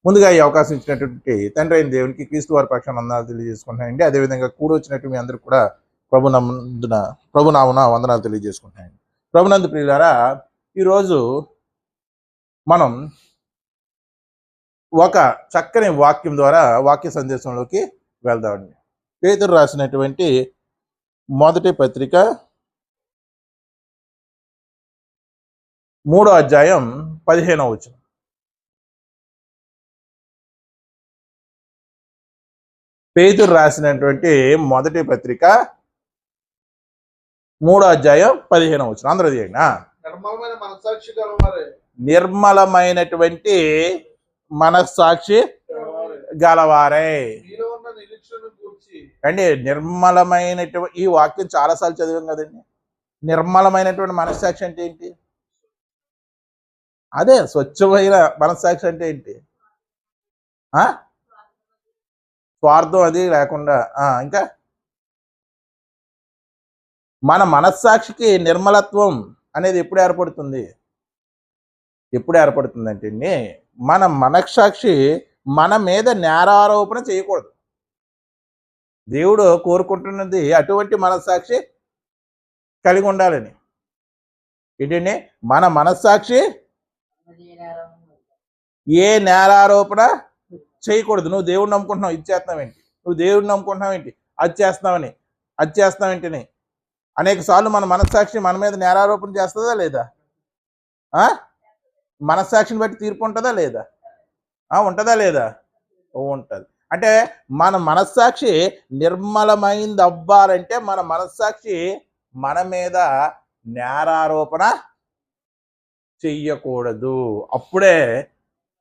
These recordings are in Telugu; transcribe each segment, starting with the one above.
ముందుగా ఈ అవకాశం ఇచ్చినటువంటి తండ్రి అయిన దేవునికి క్రీస్తు వారి పక్షాన వందనాలు తెలియజేసుకుంటున్నాయండి. అదేవిధంగా కూడొచ్చినట్టు మీ అందరూ కూడా ప్రభునామున వందనాలు తెలియజేసుకుంటున్నాయండి. ప్రభునందు ప్రియులారా, ఈరోజు మనం ఒక చక్కని వాక్యం ద్వారా వాక్య సందేశంలోకి వెళ్దామండి. పేతురు రాసినటువంటి మొదటి పత్రిక 3వ అధ్యాయం 15వ వచనం. పేతురు రాసినటువంటి మొదటి పత్రిక 3వ అధ్యాయం 15వ వచనం. అందరూ చేయండి. నిర్మలమైనటువంటి మనస్సాక్షి గలవారే అండి. నిర్మలమైనటువంటి ఈ వాక్యం చాలాసార్లు చదివాం కదండి. నిర్మలమైనటువంటి మనస్సాక్షి అంటే ఏంటి? అదే స్వచ్ఛమైన మనస్సాక్షి అంటే ఏంటి? స్వార్థం అది లేకుండా. ఇంకా మన మనస్సాక్షికి నిర్మలత్వం అనేది ఎప్పుడు ఏర్పడుతుంది? ఎప్పుడు ఏర్పడుతుందంటే మన మనస్సాక్షి మన మీద నేరారోపణ చేయకూడదు. దేవుడు కోరుకుంటున్నది అటువంటి మనస్సాక్షి కలిగి ఉండాలని. ఏంటండి? మన మనస్సాక్షి ఏ నేరారోపణ చేయకూడదు. నువ్వు దేవుడు నమ్ముకుంటున్నావు, ఇది చేస్తున్నావేంటి? నువ్వు దేవుడు నమ్ముకుంటున్నావేంటి? అది చేస్తున్నావేంటిని అనేక సార్లు మన మనస్సాక్షి మన మీద నేరారోపణ చేస్తుందా లేదా? మనస్సాక్షిని బట్టి తీర్పు ఉంటుందా లేదా? ఉంటుందా లేదా? ఉంటుంది. అంటే మన మనస్సాక్షి నిర్మలమైంది అవ్వాలంటే మన మనస్సాక్షి మన మీద నేరారోపణ చెయ్యకూడదు. అప్పుడే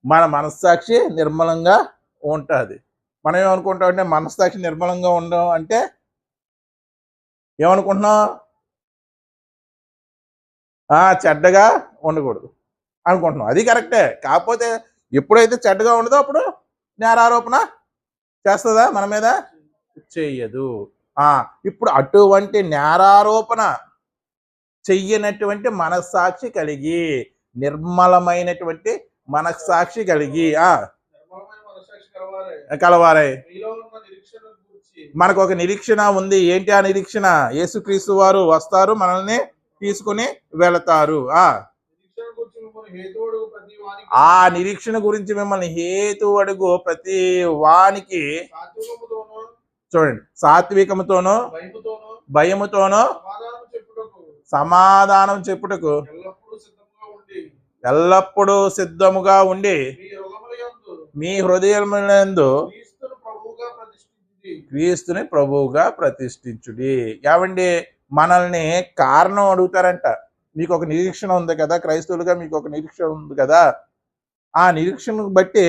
మన మనస్సాక్షి నిర్మలంగా ఉంటుంది. మనం ఏమనుకుంటామంటే మనస్సాక్షి నిర్మలంగా ఉండడం అంటే ఏమనుకుంటున్నాం? చెడ్డగా ఉండకూడదు అనుకుంటున్నాం. అది కరెక్టే. కాకపోతే ఎప్పుడైతే చెడ్డగా ఉండదో అప్పుడు నేరారోపణ చేస్తుందా? మన మీద చెయ్యదు. ఇప్పుడు అటువంటి నేరారోపణ చెయ్యనటువంటి మనస్సాక్షి కలిగి, నిర్మలమైనటువంటి మనస్సాక్షి కలిగి కలవారే మనకు ఒక నిరీక్షణ ఉంది. ఏంటి ఆ నిరీక్షణ? యేసుక్రీస్తు వారు వస్తారు, మనల్ని తీసుకుని వెళతారు. ఆ నిరీక్షణ గురించి మిమ్మల్ని హేతు అడుగు ప్రతి వానికి చూడండి సాత్వికముతోనూ భయముతోనూ సమాధానం చెప్పుటకు ఎల్లప్పుడూ సిద్ధముగా ఉండి మీ హృదయములందు క్రీస్తుని ప్రభువుగా ప్రతిష్ఠించుడి. ఏమండి? మనల్ని కారణం అడుగుతారంట. మీకు ఒక నిరీక్షణ ఉంది కదా, క్రైస్తవులుగా మీకు ఒక నిరీక్షణ ఉంది కదా, ఆ నిరీక్షణను బట్టి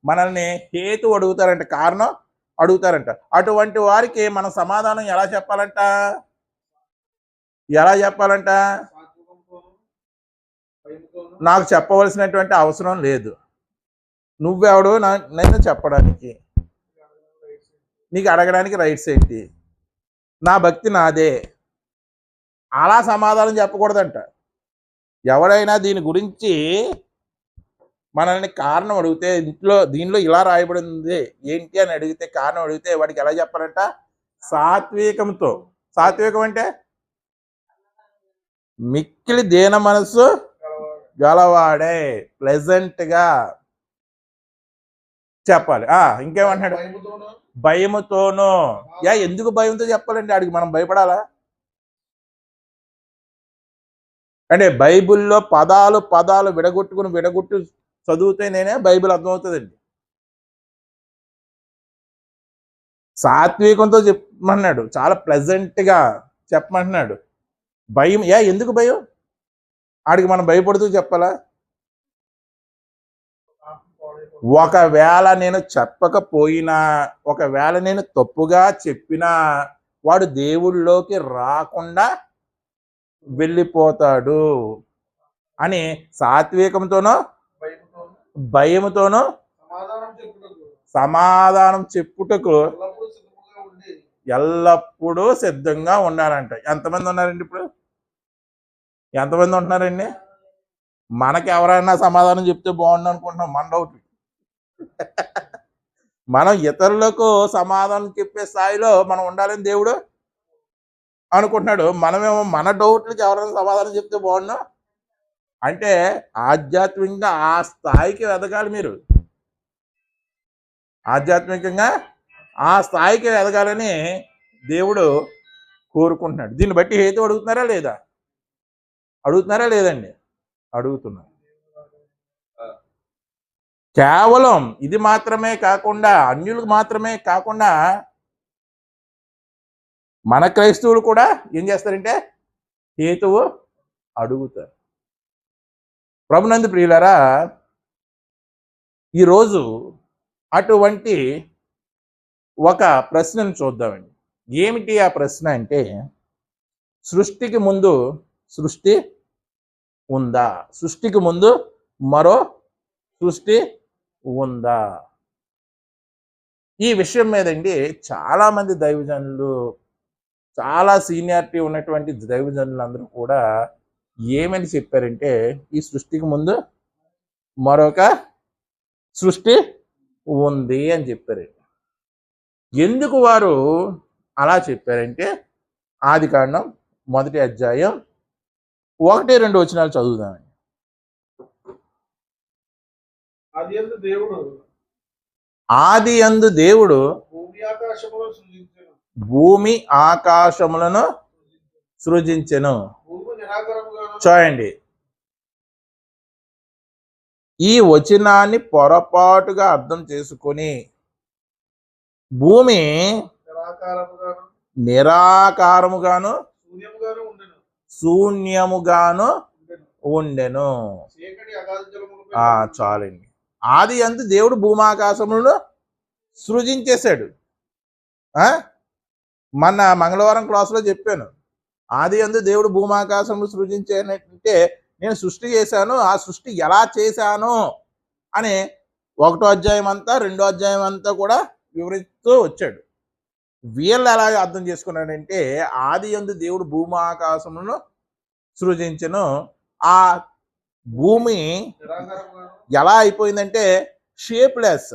మనల్ని హేతు అడుగుతారంట, కారణం అడుగుతారంట. అటువంటి వారికి మన సమాధానం ఎలా చెప్పాలంట? నాకు చెప్పవలసినటువంటి అవసరం లేదు, నువ్వెవడు నేను చెప్పడానికి, నీకు అడగడానికి రైట్స్ ఏంటి, నా భక్తి నాదే, అలా సమాధానం చెప్పకూడదంట. ఎవడైనా దీని గురించి మనల్ని కారణం అడిగితే, దీనిలో ఇలా రాయబడింది ఏంటి అని అడిగితే, కారణం అడిగితే వాడికి ఎలా చెప్పాలంట? సాత్వికంతో. సాత్వికం అంటే మిక్కిలి దీన మనస్సు గలవాడే, ప్లెజెంట్గా చెప్పాలి. ఇంకేమంటున్నాడు? భయముతోనూ. ఎందుకు భయంతో చెప్పాలండి? ఆడికి మనం భయపడాలా? అంటే బైబిల్లో పదాలు విడగొట్టు చదివితే నేనే బైబిల్ అర్థమవుతుందండి. సాత్వికంతో చెప్పమంటున్నాడు, చాలా ప్లెజెంట్గా చెప్పమంటున్నాడు. భయం ఎందుకు భయం? ఆడికి మనం భయపడుతూ చెప్పాలా? ఒకవేళ నేను చెప్పకపోయినా, ఒకవేళ నేను తప్పుగా చెప్పినా వాడు దేవుళ్ళలోకి రాకుండా వెళ్ళిపోతాడు అని సాత్వికంతోనో భయముతోనో సమాధానం చెప్పుటకు ఎల్లప్పుడూ సిద్ధంగా ఉండాలంట. ఎంతమంది ఉన్నారండి? ఇప్పుడు ఎంతమంది ఉంటున్నారండి? మనకి ఎవరైనా సమాధానం చెప్తే బాగుండు అనుకుంటున్నాం. మన డౌట్ మనం ఇతరులకు సమాధానం చెప్పే స్థాయిలో మనం ఉండాలని దేవుడు అనుకుంటున్నాడు. మనమేమో మన డౌట్లకి ఎవరైనా సమాధానం చెప్తే బాగుండు. అంటే ఆధ్యాత్మికంగా ఆ స్థాయికి ఎదగాలి మీరు. ఆధ్యాత్మికంగా ఆ స్థాయికి ఎదగాలని దేవుడు కోరుకుంటున్నాడు. దీన్ని బట్టి హేతు అడుగుతున్నారా లేదా? అడుగుతున్నారా లేదండి? అడుగుతున్నారు. కేవలం ఇది మాత్రమే కాకుండా, అన్యులకు మాత్రమే కాకుండా మన క్రైస్తవులు కూడా ఏం చేస్తారంటే హేతువు అడుగుతారు. ప్రభునందు ప్రియులారా, ఈరోజు అటువంటి ఒక ప్రశ్నను చూద్దామండి. ఏమిటి ఆ ప్రశ్న అంటే, సృష్టికి ముందు సృష్టి ఉందా? సృష్టికి ముందు మరో సృష్టి ఉందా? ఈ విషయం మీదండి చాలామంది దైవజనులు, చాలా సీనియారిటీ ఉన్నటువంటి దైవజనులు అందరూ కూడా ఏమని చెప్పారంటే, ఈ సృష్టికి ముందు మరొక సృష్టి ఉంది అని చెప్పారండి. ఎందుకు వారు అలా చెప్పారంటే, ఆదికాండం 1వ అధ్యాయం 1-2 వచనాలు చదువుదామండి. ఆదియందు దేవుడు భూమి ఆకాశములను సృజించెను. చూడండి, ఈ వచనాన్ని పొరపాటుగా అర్థం చేసుకొని భూమి నిరాకారముగాను శూన్యముగాను ఉండెను. చాలండి. ఆది అందు దేవుడు భూమాకాశములను సృజించేశాడు. మొన్న మంగళవారం క్లాసులో చెప్పాను, ఆది అందు దేవుడు భూమాకాశములు సృజించేనంటే నేను సృష్టి చేశాను, ఆ సృష్టి ఎలా చేశాను అని 1వ అధ్యాయం అంతా 2వ అధ్యాయం అంతా కూడా వివరిస్తూ వచ్చాడు. వీళ్ళు ఎలా అర్థం చేసుకున్నాడంటే, ఆది యందు దేవుడు భూమాకాశములను సృజించెను, ఆ భూమి ఎలా అయిపోయిందంటే షేప్లెస్,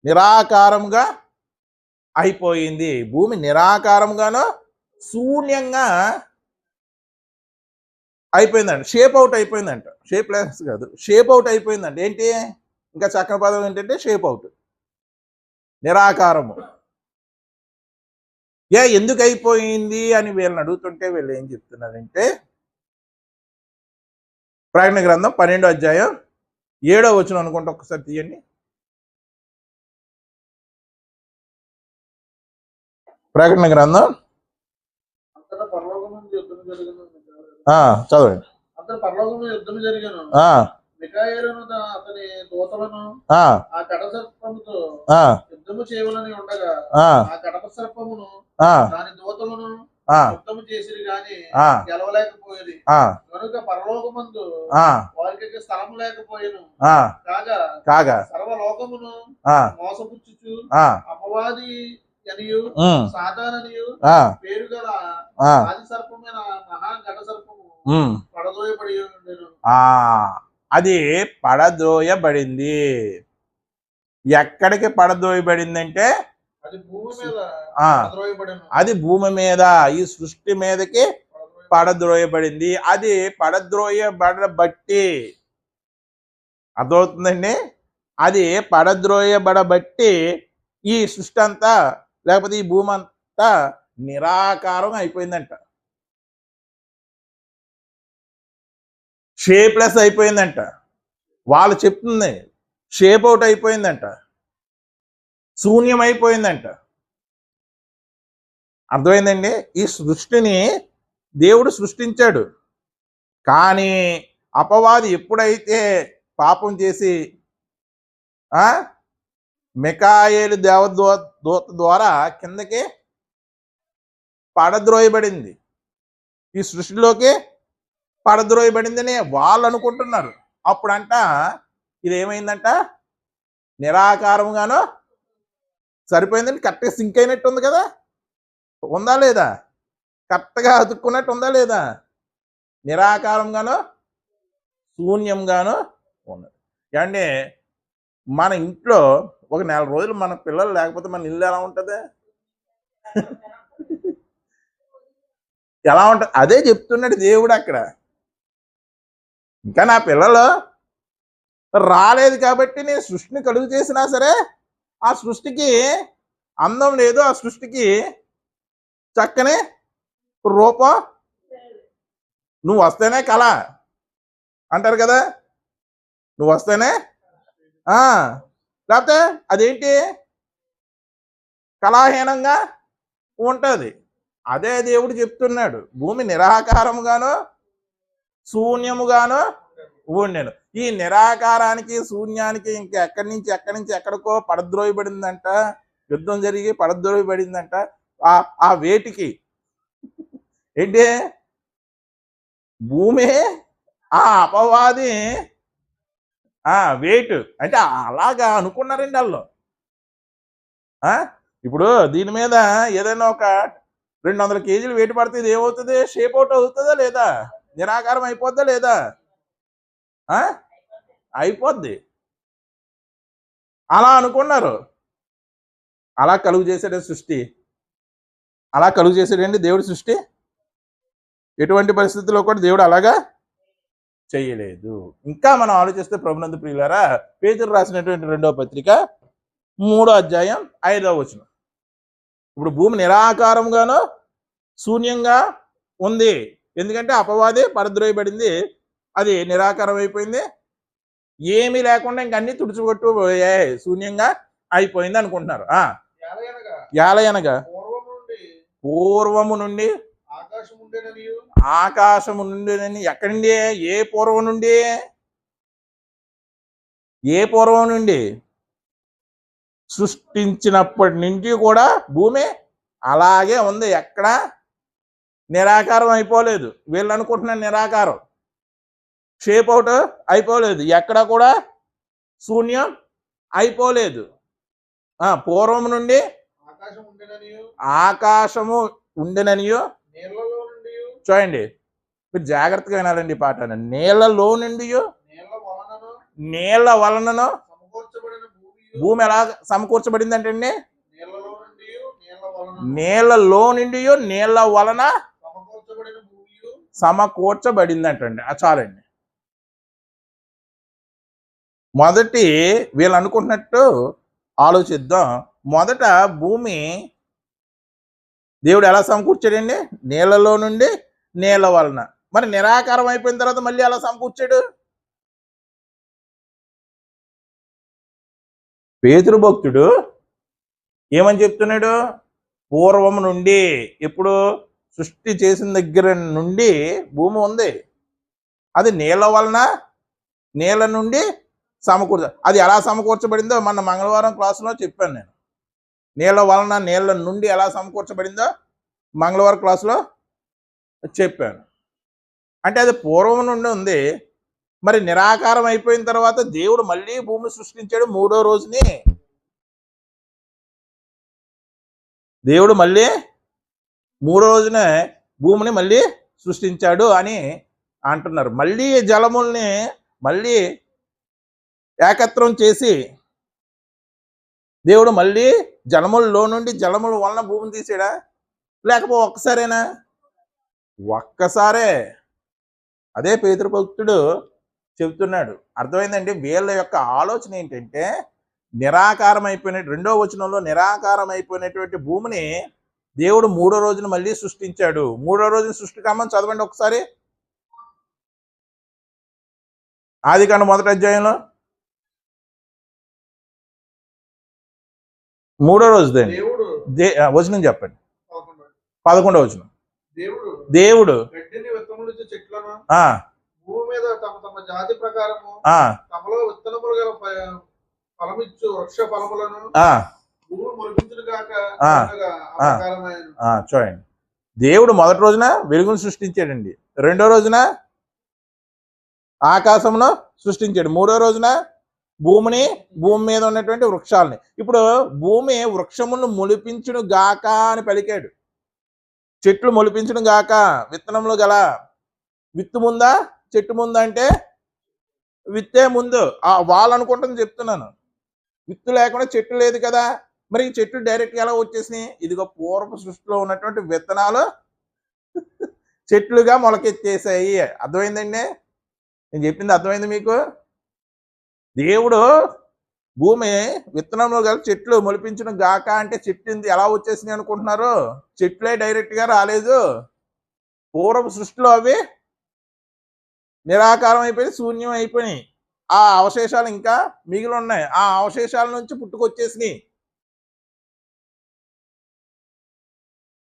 నిరాకారంగా అయిపోయింది. భూమి నిరాకారంగాను శూన్యంగా అయిపోయిందంట. షేప్ అవుట్ అయిపోయిందంట. షేప్లెస్ కాదు, షేప్ అవుట్ అయిపోయిందంట. ఏంటి ఇంకా చక్కని పదం ఏంటంటే షేప్ అవుట్, నిరాకారము. ఎందుకు అయిపోయింది అని వీళ్ళని అడుగుతుంటే వీళ్ళు ఏం చెప్తున్నారంటే, ప్రకటన గ్రంథం 12వ అధ్యాయం 7వ వచనం అనుకుంటా, ఒకసారి తీయండి. ప్రకటన గ్రంథం చదవండి. యుద్ధం జరిగాను. మిఖాయేలును అతని దూతలను ఆ కడప సర్పముతో యుద్ధము చేయవలని ఉండగా ఆ కడప సర్పమును దాని దూతలను యుద్ధము చేసిరి గాని గెలవలేకపోయేది. కనుక పరలోకమందు వారికి స్థలము లేకపోయేను. కాగా సర్వలోకమును మోసపుచ్చుచు అపవాది అనియు సాతాననియు పేరు గల ఆది సర్పమైన మహా ఘట సర్పము పడదోయబడి ఉండెను. అది పడద్రోయబడింది. ఎక్కడికి పడద్రోయబడిందంటే అది భూమి మీద, ఈ సృష్టి మీదకి పడద్రోయబడింది. అది పడద్రోయబడబట్టి, అర్థమవుతుందండి, అది పడద్రోయబడబట్టి ఈ సృష్టి అంతా, లేకపోతే ఈ భూమి అంతా నిరాకారం అయిపోయిందంట. షేప్లెస్ అయిపోయిందంట. వాళ్ళు చెప్తుంది షేప్ అవుట్ అయిపోయిందంట, శూన్యం అయిపోయిందంట. అర్థమైందండి? ఈ సృష్టిని దేవుడు సృష్టించాడు, కానీ అపవాది ఎప్పుడైతే పాపం చేసి మిఖాయేలు దేవదూత ద్వారా కిందకి పడద్రోయబడింది, ఈ సృష్టిలోకి పడద్రోయబడిందని వాళ్ళు అనుకుంటున్నారు. అప్పుడంట ఇది ఏమైందంట, నిరాకారంగాను సరిపోయిందని, కరెక్ట్గా సింక్ అయినట్టు ఉంది కదా, ఉందా లేదా? కరెక్ట్గా అతుక్కున్నట్టు ఉందా లేదా? నిరాకారంగాను శూన్యంగాను ఉన్నది. అంటే మన ఇంట్లో ఒక నెల రోజులు మన పిల్లలు లేకపోతే మన ఇల్లు ఎలా ఉంటుంది? ఎలా ఉంటుంది? అదే చెప్తున్నాడు దేవుడు అక్కడ. ఇంకా నా పిల్లలు రాలేదు కాబట్టి నేను సృష్టిని కలుగు చేసినా సరే ఆ సృష్టికి అందం లేదు, ఆ సృష్టికి చక్కని రూపం. నువ్వు వస్తేనే కళ అంటారు కదా, నువ్వు వస్తేనే లేకపోతే అదేంటి కళాహీనంగా ఉంటుంది. అదే దేవుడు చెప్తున్నాడు, భూమి నిరాకారముగాను శూన్యముగాను ఉండెను. ఈ నిరాకారానికి శూన్యానికి ఇంకా ఎక్కడి నుంచి ఎక్కడికో పడద్రోయబడిందంట, యుద్ధం జరిగి పడద్రోయబడిందంట. ఆ వేటికి ఏంటి భూమి ఆ అపవాది వెయిట్ అంటే అలాగా అనుకున్నారండి వాళ్ళు. ఇప్పుడు దీని మీద ఏదైనా ఒక 200 కేజీలు వెయిట్ పడితే ఇది ఏమవుతుంది? షేప్ అవుట్ అవుతుందా లేదా? నిరాకారం అయిపోద్దా లేదా? అయిపోద్ది. అలా అనుకున్నారు. అలా కలుగు చేసాడే సృష్టి, అలా కలుగు చేసాడండి దేవుడి సృష్టి. ఎటువంటి పరిస్థితుల్లో కూడా దేవుడు అలాగా చేయలేదు. ఇంకా మనం ఆలోచిస్తే ప్రభునందు ప్రియులారా, పేతురు రాసినటువంటి 2వ పత్రిక 3వ అధ్యాయం 5వ వచనం. ఇప్పుడు భూమి నిరాకారంగాను శూన్యంగా ఉంది. ఎందుకంటే అపవాది పడద్రోయబడింది, అది నిరాకారం అయిపోయింది, ఏమీ లేకుండా ఇంక అన్ని తుడుచుకొట్టు శూన్యంగా అయిపోయింది అనుకుంటున్నారు. యాలయనగా పూర్వము నుండి ఆకాశము నుండి. ఎక్కడి నుండి? ఏ పూర్వం నుండి? ఏ పూర్వం నుండి? సృష్టించినప్పటి నుంచి కూడా భూమి అలాగే ఉంది, ఎక్కడ నిరాకారం అయిపోలేదు. వీళ్ళు అనుకుంటున్న నిరాకారం షేప్ అవుట్ అయిపోలేదు, ఎక్కడ కూడా శూన్యం అయిపోలేదు. పూర్వం నుండి ఆకాశము ఉండెననియు. చూడండి, మీరు జాగ్రత్తగా వినాలండి ఈ పాట. నీళ్లలో నుండి, నీళ్ల వలనను భూమి ఎలా సమకూర్చబడింది అంటే అండి, నీళ్లలో నుండి నీళ్ల వలన సమకూర్చబడింది అంటండి. చాలండి. మొదటి వీళ్ళు అనుకుంటున్నట్టు ఆలోచిద్దాం. మొదట భూమి దేవుడు ఎలా సమకూర్చాడండి? నీళ్లలో నుండి నీళ్ల వలన. మరి నిరాకారం అయిపోయిన తర్వాత మళ్ళీ ఎలా సమకూర్చాడు? పేతురు భక్తుడు ఏమని చెప్తున్నాడు? పూర్వం నుండి, ఎప్పుడు సృష్టి చేసిన దగ్గర నుండి భూమి ఉంది, అది నీళ్ల వలన నీళ్ల నుండి అది ఎలా సమకూర్చబడిందో మన మంగళవారం క్లాసులో చెప్పాను నేను. నీళ్ల వలన నీళ్ల నుండి ఎలా సమకూర్చబడిందో మంగళవారం క్లాసులో చెప్పాను. అంటే అది పూర్వం నుండి ఉంది. మరి నిరాకారం అయిపోయిన తర్వాత దేవుడు మళ్ళీ భూమిని సృష్టించాడు 3వ రోజుని. దేవుడు మళ్ళీ 3వ రోజున భూమిని మళ్ళీ సృష్టించాడు అని అంటున్నారు. మళ్ళీ జలముల్ని మళ్ళీ ఏకత్రం చేసి దేవుడు మళ్ళీ జలములలో నుండి జలముల వలన భూమిని తీసాడా? లేకపోతే ఒక్కసారేనా? ఒక్కసారే. అదే పేతురు భక్తుడు చెబుతున్నాడు. అర్థమైందండి? వీళ్ళ యొక్క ఆలోచన ఏంటంటే, నిరాకారం అయిపోయిన 2వ వచనంలో నిరాకారం అయిపోయినటువంటి భూమిని దేవుడు 3వ రోజున మళ్ళీ సృష్టించాడు. 3వ రోజున సృష్టికామని చదవండి ఒకసారి. ఆదికాండం 1వ అధ్యాయంలో 3వ రోజు వచనం చెప్పండి. 11వ వచనం. దేవుడు భూమి మీద తమ జాతి ప్రకారము తమలో విత్తనములు గల ఫలమిచ్చు వృక్ష ఫలములను భూమి మొలిపించును గాక. చూడండి, దేవుడు మొదటి రోజున వెలుగును సృష్టించాడండి, 2వ రోజున ఆకాశమును సృష్టించాడు, 3వ రోజున భూమిని, భూమి మీద ఉన్నటువంటి వృక్షాలని. ఇప్పుడు భూమి వృక్షములను మొలిపించును గాక అని పలికాడు. చెట్లు మొలిపించును గాక. విత్తనములు గల విత్తు ముందా చెట్టు ముందా అంటే విత్తే ముందు వాళ్ళు అనుకుంటుంది చెప్తున్నాను. విత్తు లేకుండా చెట్టు లేదు కదా, మరి ఈ చెట్టు డైరెక్ట్గా ఎలా వచ్చేసినాయి? ఇదిగో పూర్వ సృష్టిలో ఉన్నటువంటి విత్తనాలు చెట్లుగా మొలకెత్తేసాయి. అర్థమైందండి? నేను చెప్పింది అర్థమైంది మీకు? దేవుడు భూమి విత్తనంలో గల చెట్లు మొలిపించిన గాక అంటే చెట్టు ఎలా వచ్చేసినాయి అనుకుంటున్నారు? చెట్లే డైరెక్ట్గా రాలేదు. పూర్వ సృష్టిలో అవి నిరాకారం అయిపోయి శూన్యం అయిపోయినాయి. ఆ అవశేషాలు ఇంకా మిగిలి ఉన్నాయి. ఆ అవశేషాల నుంచి పుట్టుకొచ్చేసినాయి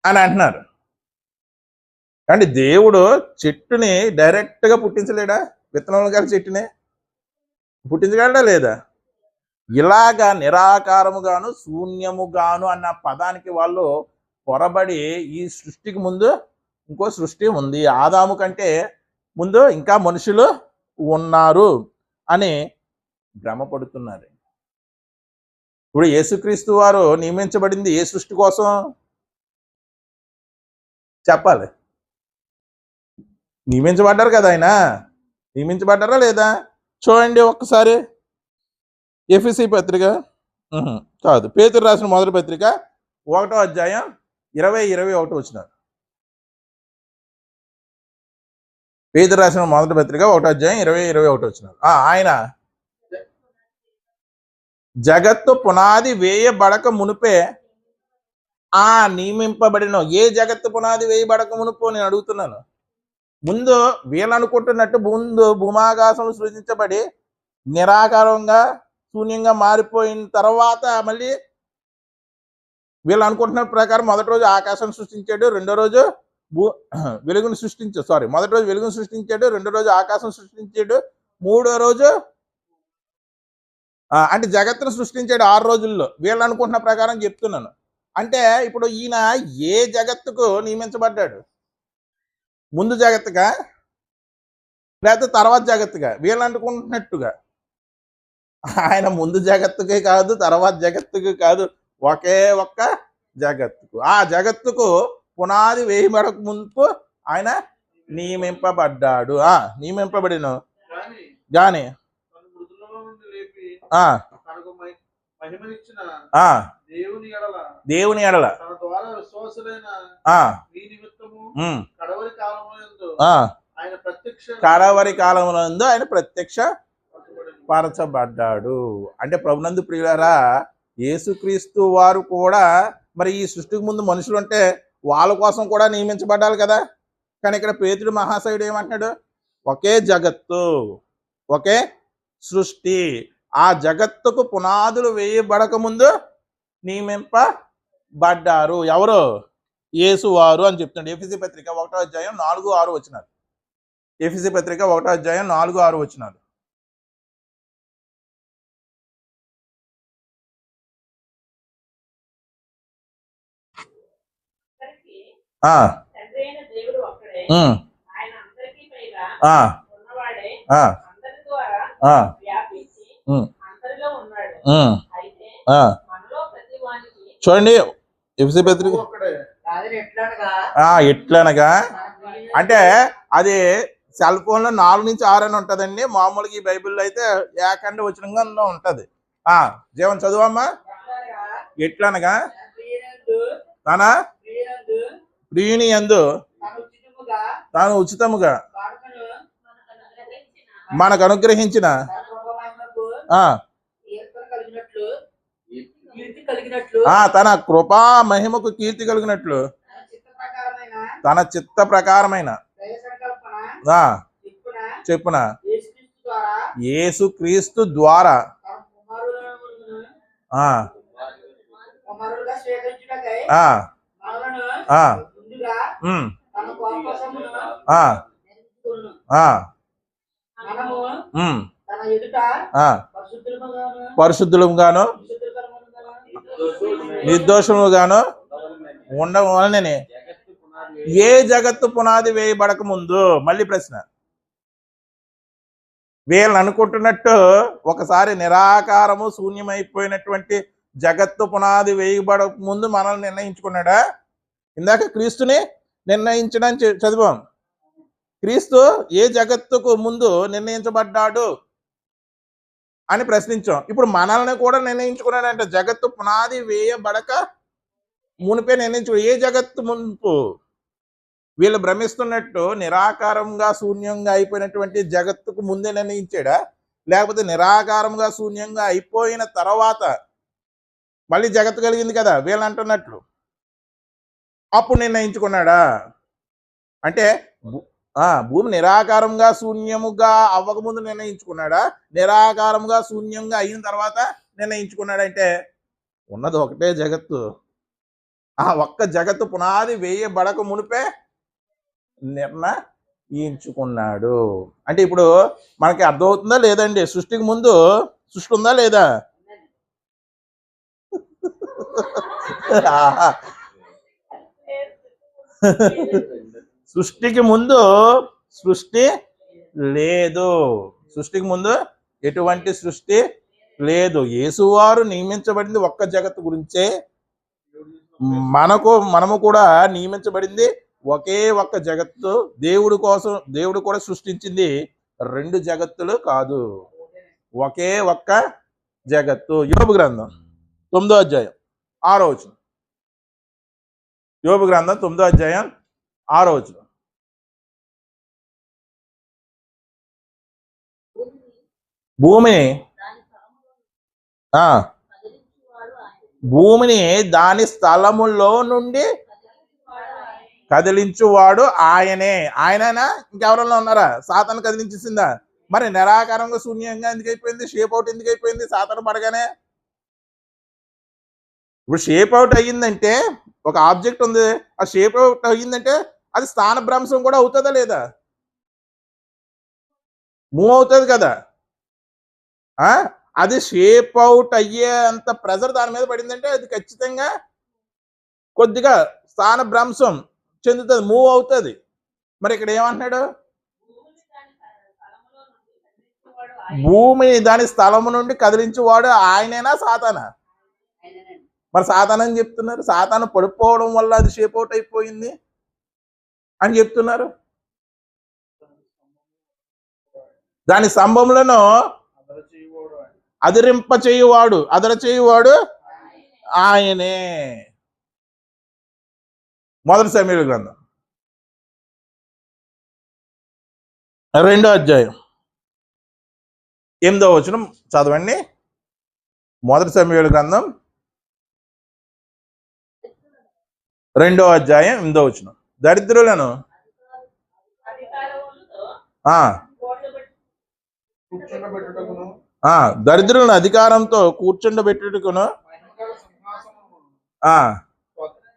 అని అంటున్నారు. అంటే దేవుడు చెట్టుని డైరెక్ట్గా పుట్టించలేడా? విత్తనంలో గల చెట్టుని పుట్టించగలడా లేదా? ఇలాగా నిరాకారముగాను శూన్యముగాను అన్న పదానికి వాళ్ళు పొరబడి ఈ సృష్టికి ముందు ఇంకో సృష్టి ఉంది, ఆదాము కంటే ముందు ఇంకా మనుషులు ఉన్నారు అని భ్రమపడుతున్నారు. ఇప్పుడు యేసుక్రీస్తు వారు నియమించబడింది ఏ సృష్టి కోసం చెప్పాలి? నియమించబడ్డారు కదా ఆయన. నియమించబడ్డారా లేదా? చూడండి ఒక్కసారి. ఎఫెసీ పత్రిక కాదు, పేతురు రాసిన మొదటి పత్రిక 1వ అధ్యాయం 20-21 వచనాలు. పేతురు రాసిన మొదటి పత్రిక 1వ అధ్యాయం 20-21 వచనాలు. ఆయన జగత్తు పునాది వేయబడక మునిపే నియమింపబడిన. ఏ జగత్తు పునాది వేయబడక మునుపు నేను అడుగుతున్నాను. ముందు వీళ్ళు అనుకుంటున్నట్టు ముందు భూమాకాశం సృజించబడి నిరాకారంగా శూన్యంగా మారిపోయిన తర్వాత మళ్ళీ వీళ్ళు అనుకుంటున్న ప్రకారం మొదటి రోజు ఆకాశం సృష్టించాడు, రెండో రోజు వెలుగును సృష్టించాడు. మొదటి రోజు వెలుగును సృష్టించాడు, రెండో రోజు ఆకాశం సృష్టించాడు, మూడో రోజు అంటే జగత్తును సృష్టించాడు 6 రోజుల్లో. వీళ్ళు అనుకుంటున్న ప్రకారం చెప్తున్నాను. అంటే ఇప్పుడు ఈయన ఏ జగత్తుకు నియమించబడ్డాడు? ముందు జగత్తుగా లేకపోతే తర్వాత జగత్తుగా? వీళ్ళు అనుకుంటున్నట్టుగా ఆయన ముందు జగత్తుకే కాదు, తర్వాత జగత్తుకు కాదు, ఒకే ఒక్క జగత్తుకు. ఆ జగత్తుకు పునాది వేయబడక ముందు ఆయన నియమింపబడ్డాడు. నియమింపబడిన గాని దేవుని ఎడల కడవరి కాలమునందు ఆయన ప్రత్యక్ష పరచబడ్డాడు. అంటే ప్రభునందు ప్రియులారా, యేసుక్రీస్తు వారు కూడా మరి ఈ సృష్టికి ముందు మనుషులు ఉంటే వాళ్ళ కోసం కూడా నియమించబడ్డాలి కదా. కానీ ఇక్కడ పేతుడు మహాశయుడు ఏమంటున్నాడు? ఒకే జగత్తు, ఒకే సృష్టి, ఆ జగత్తుకు పునాదులు వేయబడక ముందు నియమింపబడ్డారు. ఎవరు? యేసు వారు అని చెప్తున్నాడు. ఎఫెసీ పత్రిక 1వ అధ్యాయం 4-6 వచనాలు. ఎఫెసీ పత్రిక 1వ అధ్యాయం 4-6 వచనాలు. చూడండి ఎఫెసీ పత్రిక ఎట్లనగా అంటే అది సెల్ ఫోన్లో 4-6 అని ఉంటదండి. మామూలుగా ఈ బైబిల్లో అయితే ఏకండ వచనంగా ఉంటది. జీవన్ చదువమ్మా. ఎట్లనగా తన ప్రియుని యందు తాను ఉచితముగా మనకు అనుగ్రహించిన తన కృపా మహిమకు కీర్తి కలిగినట్లు తన చిత్త ప్రకారమైన చెప్పున యేసుక్రీస్తు ద్వారా పరిశుద్ధులుగాను నిర్దోషముగాను ఉండవలనని ఏ జగత్తు పునాది వేయబడక ముందు. మళ్ళీ ప్రశ్న, వీళ్ళు అనుకుంటున్నట్టు ఒకసారి నిరాకారము శూన్యమైపోయినటువంటి జగత్తు పునాది వేయబడక ముందు మనల్ని నిర్ణయించుకున్నాడా? ఇందాక క్రీస్తుని నిర్ణయించడానికి చదివాం. క్రీస్తు ఏ జగత్తుకు ముందు నిర్ణయించబడ్డాడు అని ప్రశ్నించాం. ఇప్పుడు మనల్ని కూడా నిర్ణయించుకున్నాడంటే జగత్తు పునాది వేయబడక మునిపే నిర్ణయించుకో. ఏ జగత్తు మునుపు? వీళ్ళు భ్రమిస్తున్నట్టు నిరాకారంగా శూన్యంగా అయిపోయినటువంటి జగత్తుకు ముందే నిర్ణయించాడా, లేకపోతే నిరాకారంగా శూన్యంగా అయిపోయిన తర్వాత మళ్ళీ జగత్తు కలిగింది కదా వీళ్ళు అంటున్నట్లు, అప్పుడు నిర్ణయించుకున్నాడా? అంటే భూమి నిరాకారంగా శూన్యముగా అవ్వకముందు నిర్ణయించుకున్నాడా, నిరాకారంగా శూన్యంగా అయిన తర్వాత నిర్ణయించుకున్నాడంటే ఉన్నది ఒకటే జగత్తు. ఆ ఒక్క జగత్తు పునాది వేయబడక మునిపే నిర్ణయించుకున్నాడు. అంటే ఇప్పుడు మనకి అర్థమవుతుందా లేదండి? సృష్టికి ముందు సృష్టి ఉందా లేదా? సృష్టికి ముందు సృష్టి లేదు. సృష్టికి ముందు ఎటువంటి సృష్టి లేదు. యేసువారు నియమించబడింది ఒక్క జగత్తు గురించే. మనము కూడా నియమించబడింది ఒకే ఒక్క జగత్తు. దేవుడు కూడా సృష్టించింది రెండు జగత్తులు కాదు, ఒకే ఒక్క జగత్తు. యోబు గ్రంథం 9వ అధ్యాయం 6వ వచనం. యోబు గ్రంథం 9వ అధ్యాయం 6వ వచనం. భూమిని దాని స్థలములో నుండి కదిలించువాడు ఆయనే. ఆయననా ఇంకెవరన్నా ఉన్నారా? సాతాను కదిలించేసిందా? మరి నిరాకారంగా శూన్యంగా ఎందుకు అయిపోయింది? షేప్ అవుట్ ఎందుకు అయిపోయింది సాతాను పడగానే? ఇప్పుడు షేప్ అవుట్ అయ్యిందంటే ఒక ఆబ్జెక్ట్ ఉంది, ఆ షేప్ అవుట్ అయ్యిందంటే అది స్థాన భ్రంశం కూడా అవుతుందా లేదా? మూవ్ అవుతుంది కదా. అది షేప్ అవుట్ అయ్యే అంత ప్రెజర్ దాని మీద పడిందంటే అది ఖచ్చితంగా కొద్దిగా స్థాన భ్రంశం చెందుతుంది, మూవ్ అవుతుంది. మరి ఇక్కడ ఏమంటున్నాడు? భూమిని దాని స్థలము నుండి కదిలించేవాడు ఆయనేనా సాతానా? మరి సాతానని చెప్తున్నారు. సాతాను పడిపోవడం వల్ల అది షేప్ అవుట్ అయిపోయింది అని చెప్తున్నారు. దాని స్తంభములను అదిరింప చేయువాడు ఆయనే. మొదటి సమూయేలు గ్రంథం 2వ అధ్యాయం 8వ వచనం చదవండి. మొదటి సమూయేలు గ్రంథం 2వ అధ్యాయం 8వ వచనం. దరిద్రులను దరిద్రులను అధికారంతో కూర్చుండబెట్టుటకును.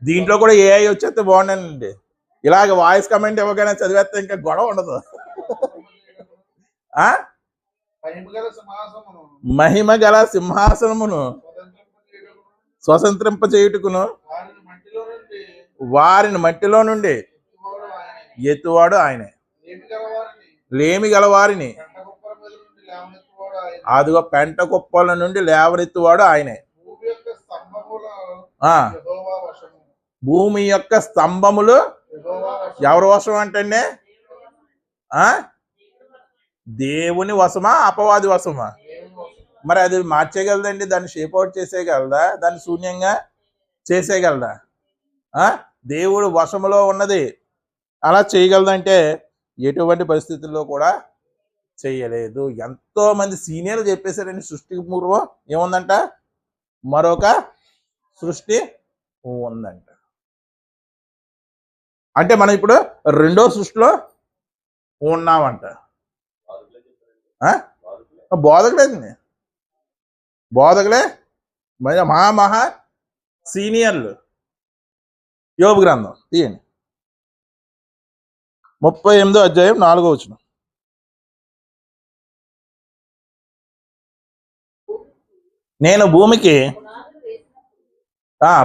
దీంట్లో కూడా ఏఐ వచ్చేస్తే బాగుండండి. ఇలాగ వాయిస్ కమెంట్ ఇవ్వగానే చదివేస్తే ఇంకా గొడవ ఉండదు. మహిమ గల సింహాసనమును స్వతంత్రింప చేయుటకును వారిని మట్టిలో నుండి ఎత్తువాడు ఆయనే. లేమి గలవారిని అదిగో పెంట కుప్పల నుండి లేవనెత్తువాడు ఆయనే. భూమి యొక్క స్తంభములు ఎవరి వశం అంటే దేవుని వశమా అపవాది వశమా? మరి అది మార్చేయగలదండి? దాన్ని షేప్ అవుట్ చేసేయగలదా? దాన్ని శూన్యంగా చేసేయగలదా? దేవుడు వశములో ఉన్నది అలా చేయగలదంటే ఎటువంటి పరిస్థితుల్లో కూడా చేయలేదు. ఎంతో మంది సీనియర్లు చెప్పేశారండి. సృష్టికి పూర్వం ఏముందంట? మరొక సృష్టి ఉందంట. అంటే మనం ఇప్పుడు రెండో సృష్టిలో ఉన్నామంట. బోధకులే మహా సీనియర్లు. యోబు గ్రంథం తీయండి 38వ అధ్యాయం 4వ వచనం. నేను భూమికి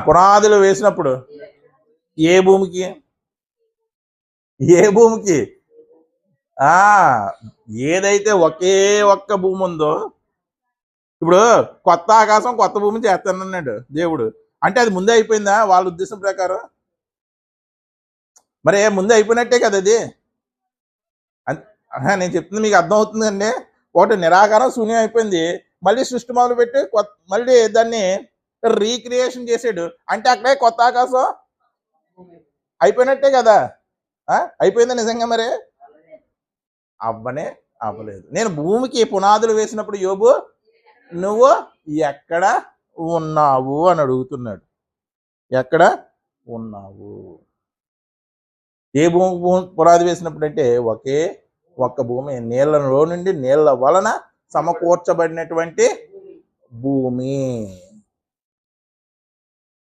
పునాదులు వేసినప్పుడు. ఏ భూమికి? ఏదైతే ఒకే ఒక్క భూమి ఉందో, ఇప్పుడు కొత్త ఆకాశం కొత్త భూమి చేస్తానన్నాడు దేవుడు. అంటే అది ముందే అయిపోయిందా వాళ్ళ ఉద్దేశం ప్రకారం? మరి ముందే అయిపోయినట్టే కదా అది. నేను చెప్తుంది మీకు అర్థం అవుతుందండి. ఒకటి నిరాకారం శూన్యం అయిపోయింది, మళ్ళీ సృష్టి మొదలుపెట్టి మళ్ళీ దాన్ని రీక్రియేషన్ చేసాడు. అంటే అక్కడే కొత్త ఆకాశం అయిపోయినట్టే కదా. అయిపోయిందా నిజంగా? మరి అవ్వలేదు. నేను భూమికి పునాదులు వేసినప్పుడు యోబు నువ్వు ఎక్కడ ఉన్నావు అని అడుగుతున్నాడు. ఎక్కడ ఉన్నావు? ఏ భూమి పునాది వేసినప్పుడు అంటే ఒక్క భూమి, నీళ్ళలో నుండి నీళ్ళ వలన సమకూర్చబడినటువంటి భూమి.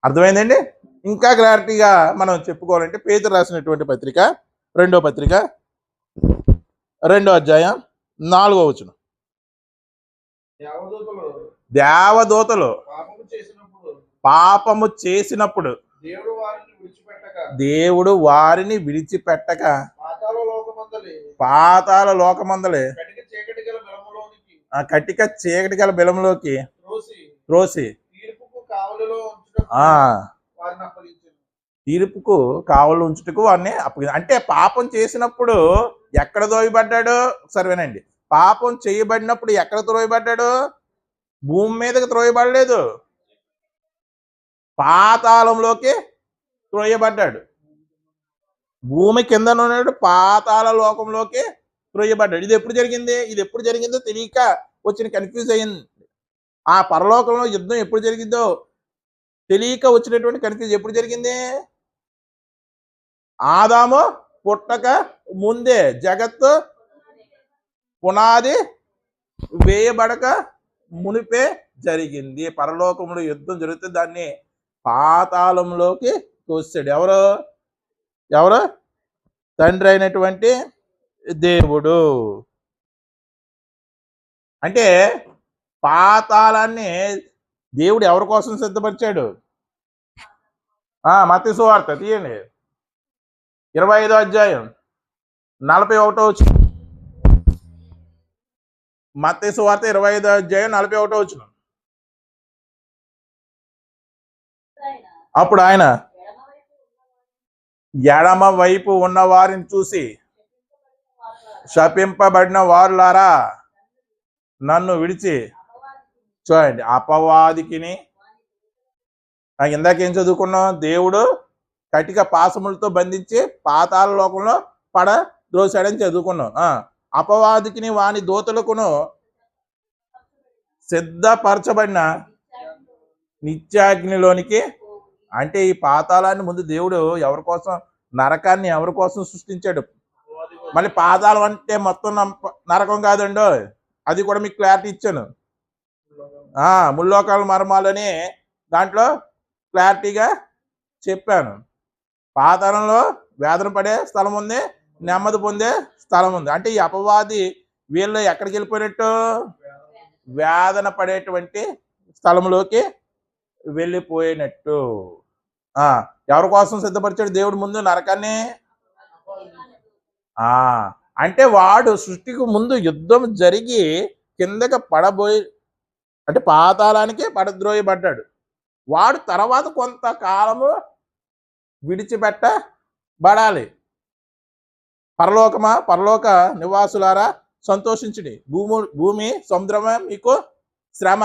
అర్థమైందండి? ఇంకా క్లారిటీగా మనం చెప్పుకోవాలంటే పేతురు రాసినటువంటి పత్రిక 2వ పత్రిక 2వ అధ్యాయం 4వ వచనం. దేవదూతలు పాపము చేసినప్పుడు దేవుడు వారిని విడిచిపెట్టక పాతాళ లోకమందలే కటిక చీకటి గల బిలంలోకి త్రోసి తీర్పుకు కావలు ఉంచుటకు వారిని అంటే పాపం చేసినప్పుడు ఎక్కడ త్రోయబడ్డాడు? ఒకసారి వినండి. పాపం చేయబడినప్పుడు ఎక్కడ త్రోయబడ్డాడు? భూమి మీదకి త్రోయబడలేదు, పాతాళంలోకి త్రోయబడ్డాడు. భూమి కింద ఉన్నాడు, పాతాళ లోకంలోకి త్రోయబడ్డాడు. ఇది ఎప్పుడు జరిగిందో తెలియక వచ్చిన కన్ఫ్యూజ్ అయింది. ఆ పరలోకంలో యుద్ధం ఎప్పుడు జరిగిందో తెలియక వచ్చినటువంటి కన్ఫ్యూజ్ ఎప్పుడు జరిగింది? ఆదాము పుట్టక ముందే, జగత్తు పునాది వేయబడక మునిపే జరిగింది. పరలోకంలో యుద్ధం జరిగితే దాన్ని పాతాళంలోకి తోసాడు. ఎవరు? తండ్రి అయినటువంటి దేవుడు. అంటే పాతాళాన్ని దేవుడు ఎవరి కోసం సిద్ధపరిచాడు? మత్తయి సువార్త తీయండి, 25వ అధ్యాయం 41వ వచనం. మత్తయి సువార్త 25వ అధ్యాయం 41వ వచనం. అప్పుడు ఆయన ఎడమ వైపు ఉన్న వారిని చూసి, శపింపబడిన వారులారా నన్ను విడిచి. చూడండి, అపవాదికిని ఇందాకేం చదువుకున్నాం? దేవుడు కటిక పాశములతో బంధించి పాతాళ లోకంలో పడద్రోశాడని చదువుకున్నాం. అపవాదికిని వాని దూతలకును సిద్ధపరచబడిన నిత్యాగ్నిలోనికి. అంటే ఈ పాతాళాన్ని ముందు దేవుడు ఎవరి కోసం, నరకాన్ని ఎవరి కోసం సృష్టించాడు? మళ్ళీ పాతాళం అంటే మొత్తం నరకం కాదండో, అది కూడా మీకు క్లారిటీ ఇచ్చాను. ముల్లోకాల మర్మాలని దాంట్లో క్లారిటీగా చెప్పాను. పాతాళంలో వేదన పడే స్థలం ఉంది, నెమ్మది పొందే స్థలం ఉంది. అంటే ఈ అపవాది వీళ్ళు ఎక్కడికి వెళ్ళిపోయినట్టు? వేదన పడేటువంటి స్థలంలోకి వెళ్ళిపోయినట్టు. ఎవరి కోసం సిద్ధపరిచాడు దేవుడు ముందు నరకాన్ని? అంటే వాడు సృష్టికి ముందు యుద్ధం జరిగి కిందకి అంటే పాతాళానికి పడద్రోయబడ్డాడు. వాడు తర్వాత కొంతకాలము విడిచిపెట్టబడాలి. పరలోక నివాసులారా సంతోషించుడి, భూమి సముద్రమే మీకు శ్రమ.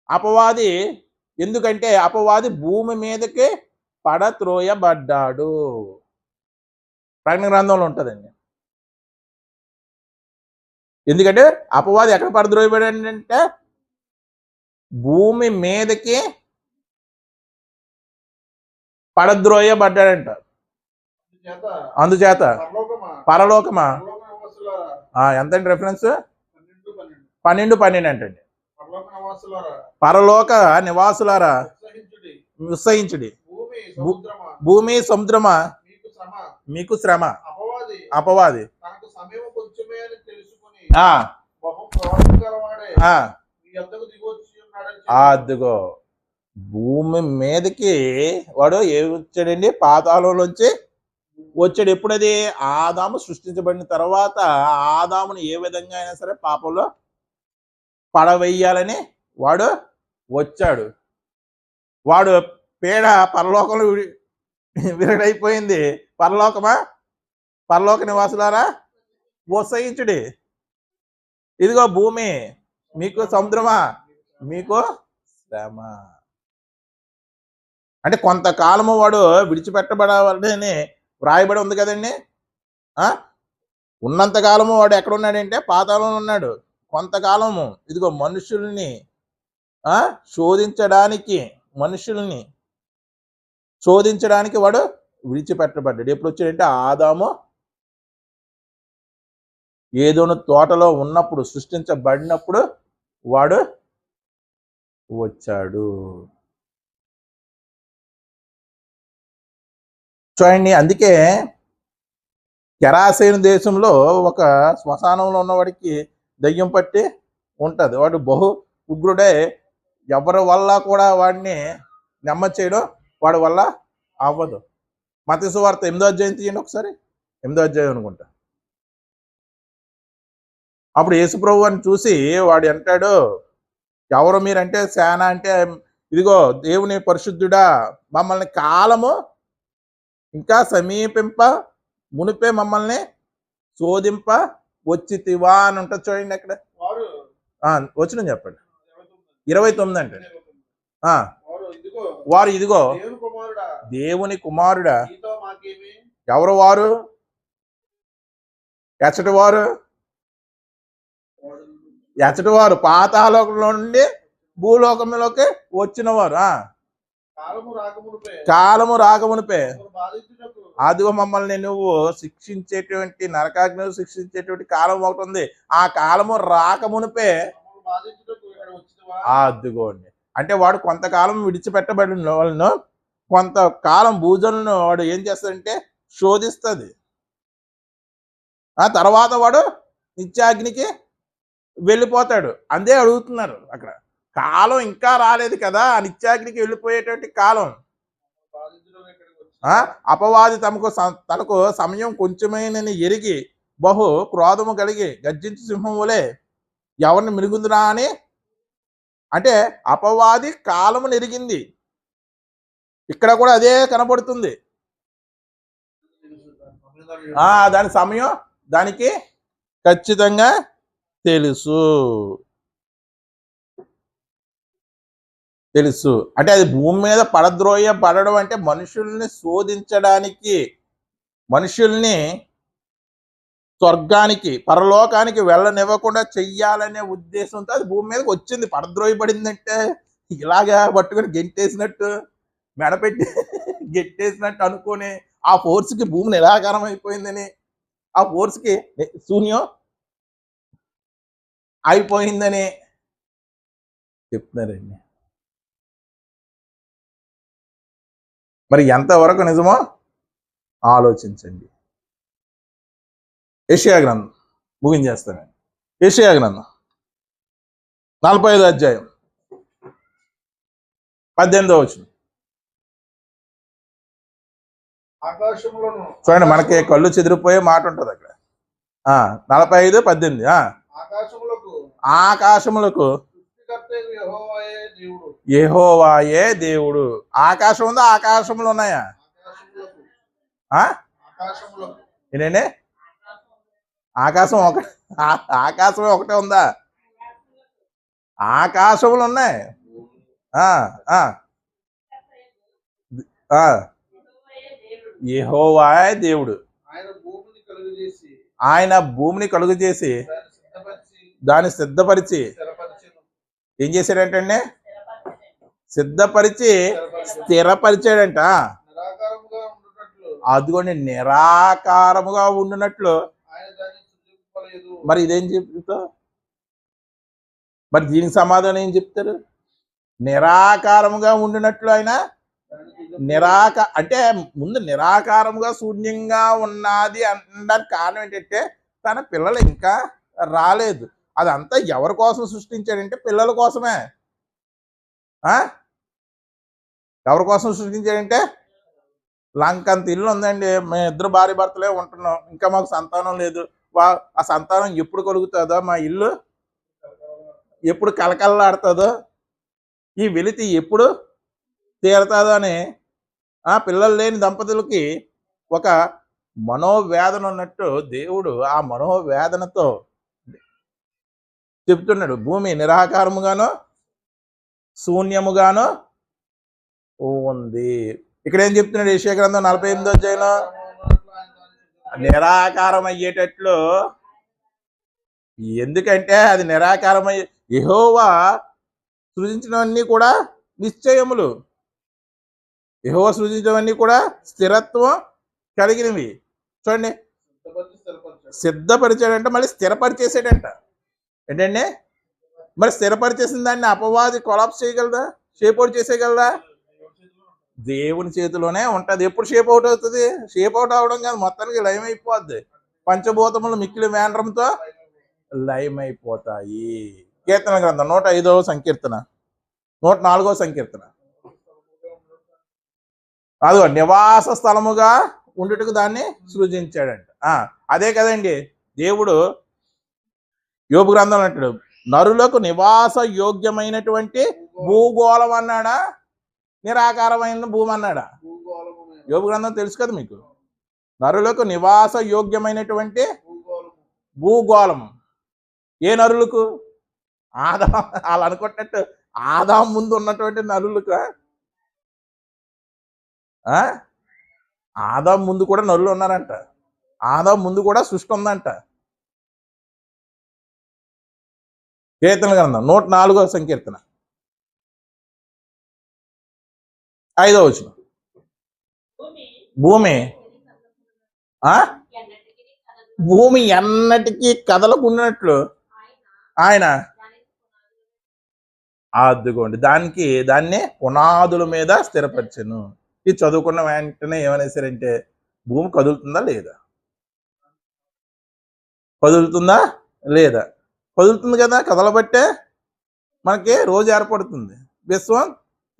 అపవాది ఎందుకంటే అపవాది భూమి మీదకి పడత్రోయబడ్డాడు. ప్రకటన గ్రంథంలో ఉంటుందండి. ఎందుకంటే అపవాది ఎక్కడ పడద్రోయబడాడంటే భూమి మీదకి పడద్రోయబడ్డాడంట. అందుచేత పరలోకమా ఎంతండి రెఫరెన్స్? 12:12 అంటండి. పరలోక నివాసులారా ఉత్సహించుడి, భూమి సముద్రమా మీకు శ్రమ. అపవాది అదిగో భూమి మీదకి వాడు వచ్చాడండి, పాతాళంలోంచి వచ్చాడు. ఎప్పుడది? ఆదాము సృష్టించబడిన తర్వాత ఆదాముని ఏ విధంగా అయినా సరే పాపంలో పడవేయాలని వాడు వచ్చాడు. వాడు పీడ పరలోకంలో విరడైపోయింది. పరలోక నివాసులారా ఉత్సహించుడి. ఇదిగో భూమి మీకు సముద్రమా, మీకు శ్రమ. అంటే కొంతకాలము వాడు విడిచిపెట్టబడాలని వ్రాయబడి ఉంది కదండి. ఉన్నంతకాలము వాడు ఎక్కడ ఉన్నాడంటే పాతాళంలో ఉన్నాడు. కొంతకాలము ఇదిగో మనుషుల్ని శోధించడానికి వాడు విడిచిపెట్టబడ్డాడు. ఎప్పుడు వచ్చాడంటే ఆదాము ఏదోను తోటలో ఉన్నప్పుడు, సృష్టించబడినప్పుడు వాడు వచ్చాడు. చూడండి, అందుకే కెరాసేను దేశంలో ఒక శ్మశానంలో ఉన్నవాడికి దయ్యం పట్టి ఉంటుంది. వాడు బహు ఉగ్రుడే. ఎవరి వల్ల కూడా వాడిని నెమ్మది చేయడం వాడి వల్ల అవ్వదు. మత్తయి సువార్త 8వ అధ్యాయం తీయండి ఒకసారి. 8వ అధ్యాయం అనుకుంటా. అప్పుడు యేసుప్రభు అని చూసి వాడు అంటాడు, ఎవరు మీరంటే సేన అంటే, ఇదిగో దేవుని పరిశుద్ధుడా, మమ్మల్ని కాలము ఇంకా సమీపింప మునిపే మమ్మల్ని శోధింప వచ్చితివా అని ఉంటుంది. చూడండి అక్కడ వచ్చిన చెప్పండి. 29 అంటే వారు ఇదిగో దేవుని కుమారుడా. ఎవరు వారు? ఎచ్చటి వారు పాతాళంలో నుండి భూలోకంలోకి వచ్చిన వారు. కాలము రాకమునిపే అదిగో మమ్మల్ని నువ్వు శిక్షించేటువంటి, నరకాగ్ని శిక్షించేటువంటి కాలం ఒకటి ఉంది. ఆ కాలము రాకమునిపే అదిగోండి. అంటే వాడు కొంతకాలం విడిచిపెట్టబడిన వాళ్ళను, కొంతకాలం భూజనులను వాడు ఏం చేస్తాడంటే శోధిస్తుంది. ఆ తర్వాత వాడు నిత్యాగ్నికి వెళ్ళిపోతాడు. అందే అడుగుతున్నారు అక్కడ. కాలం ఇంకా రాలేదు కదా, నిత్యాగ్నికి వెళ్ళిపోయేటువంటి కాలం. అపవాది తనకు సమయం కొంచెమేనని ఎరిగి బహు క్రోధము కలిగి గర్జించు సింహం వలె ఎవరిని మిరుగుందిరా అని, అంటే అపవాది కాలము నెరిగింది. ఇక్కడ కూడా అదే కనబడుతుంది. దాని సమయం దానికి ఖచ్చితంగా తెలుసు. అంటే అది భూమి మీద పడడం అంటే మనుషుల్ని శోధించడానికి, మనుషుల్ని స్వర్గానికి పరలోకానికి వెళ్ళనివ్వకుండా చెయ్యాలనే ఉద్దేశంతో అది భూమి మీదకి వచ్చింది. పడద్రోయబడిందంటే ఇలాగా పట్టుకొని గెంటేసినట్టు, మెడపెట్టి గెంటేసినట్టు అనుకొని ఆ ఫోర్స్కి భూమి నిరాకారం అయిపోయిందని, ఆ ఫోర్స్కి శూన్యం అయిపోయిందని చెప్తున్నారండి. మరి ఎంతవరకు నిజమో ఆలోచించండి. యెషయా గ్రంథం ముగించేస్తానండి. యెషయా గ్రంథం 45వ అధ్యాయం 18వ వచనం చూడండి. మనకి కళ్ళు చెదిరిపోయే మాట ఉంటుంది అక్కడ. 45:18 ఆకాశములకు యెహోవాయే దేవుడు. ఆకాశం ఉందా? ఆకాశములు ఉన్నాయా? ఏంటండి? ఆకాశమే ఒకటే ఉందా? ఆకాశములు ఉన్నాయి. యెహోవాయే దేవుడు. ఆయన భూమిని కలుగు చేసి దాన్ని సిద్ధపరిచి ఏం చేశాడంటే సిద్ధపరిచి స్థిరపరిచాడంట. అదిగోండి, నిరాకారముగా ఉండినట్లు. మరి ఇదేం చెప్తా? మరి దీనికి సమాధానం ఏం చెప్తారు? నిరాకారముగా ఉండినట్లు ఆయన అంటే ముందు నిరాకారముగా శూన్యంగా ఉన్నది అనడానికి కారణం ఏంటంటే తన పిల్లలు ఇంకా రాలేదు. అదంతా ఎవరి కోసం సృష్టించాడంటే పిల్లల కోసమే. ఎవరి కోసం సృష్టించాడంటే లంకంత ఇల్లు ఉందండి, మేము ఇద్దరు భార్య భర్తలే ఉంటున్నాం, ఇంకా మాకు సంతానం లేదు. ఆ సంతానం ఎప్పుడు కలుగుతుందో, మా ఇల్లు ఎప్పుడు కలకల్లాడుతుందో, ఈ వెలితి ఎప్పుడు తీరుతుందో అని పిల్లలు లేని దంపతులకి ఒక మనోవేదన ఉన్నట్టు దేవుడు ఆ మనోవేదనతో చెప్తున్నాడు. భూమి నిరాకారముగాను శూన్యముగాను ఉంది. ఇక్కడ ఏం చెప్తున్నాడు? యెషయా గ్రంథం 48వ అధ్యాయంలో నిరాకారం అయ్యేటట్లు, ఎందుకంటే అది నిరాకారమయ్యే, యెహోవా సృజించినవన్నీ కూడా నిశ్చయములు, యెహోవా సృజించినవన్నీ కూడా స్థిరత్వం కలిగినవి. చూడండి, సిద్ధపరిచాడంట, మళ్ళీ స్థిరపరిచేసాడంట. ఏంటండి? మరి స్థిరపరిచేసిన దాన్ని అపవాది కొలాప్స్ చేయగలదా? షేప్ అవుట్ చేసేయగలదా? దేవుని చేతిలోనే ఉంటది. ఎప్పుడు షేప్ అవుట్ అవుతుంది? షేప్ అవుట్ అవడం కాదు, మొత్తానికి లయం అయిపోద్ది. పంచభూతములు మిక్కిలి వేండ్రంతో లయం అయిపోతాయి. కీర్తన గ్రంథం 105వ సంకీర్తన 104వ సంకీర్తన. అదిగో నివాస స్థలముగా ఉండుటకు దాన్ని సృజించాడంట. అదే కదండి దేవుడు యోబు గ్రంథం అంటాడు, నరులకు నివాస యోగ్యమైనటువంటి భూగోళం అన్నాడా, నిరాకారమైన భూమి అన్నాడా? యోబు గ్రంథం తెలుసు కదా మీకు. నరులకు నివాస యోగ్యమైనటువంటి భూగోళం. ఏ నరులకు? ఆదాం. వాళ్ళు అనుకుంటున్నట్టు ఆదాం ముందు ఉన్నటువంటి నరులకు. ఆదాం ముందు కూడా నరులు ఉన్నారంట. ఆదాం ముందు కూడా సృష్టి ఉందంట. కీర్తన గ్రంథం 104వ సంకీర్తన 5వ వచనం. భూమి ఎన్నటికీ కదలకున్నట్లు ఆయన, అద్దుకోండి, దాన్ని పునాదుల మీద స్థిరపరిచాను. ఇది చదువుకున్న వెంటనే ఏమనేసారంటే, భూమి కదులుతుందా లేదా? కదులుతుందా లేదా? కదులుతుంది కదా, కదలబట్టే మనకి రోజు ఏర్పడుతుంది, విశ్వం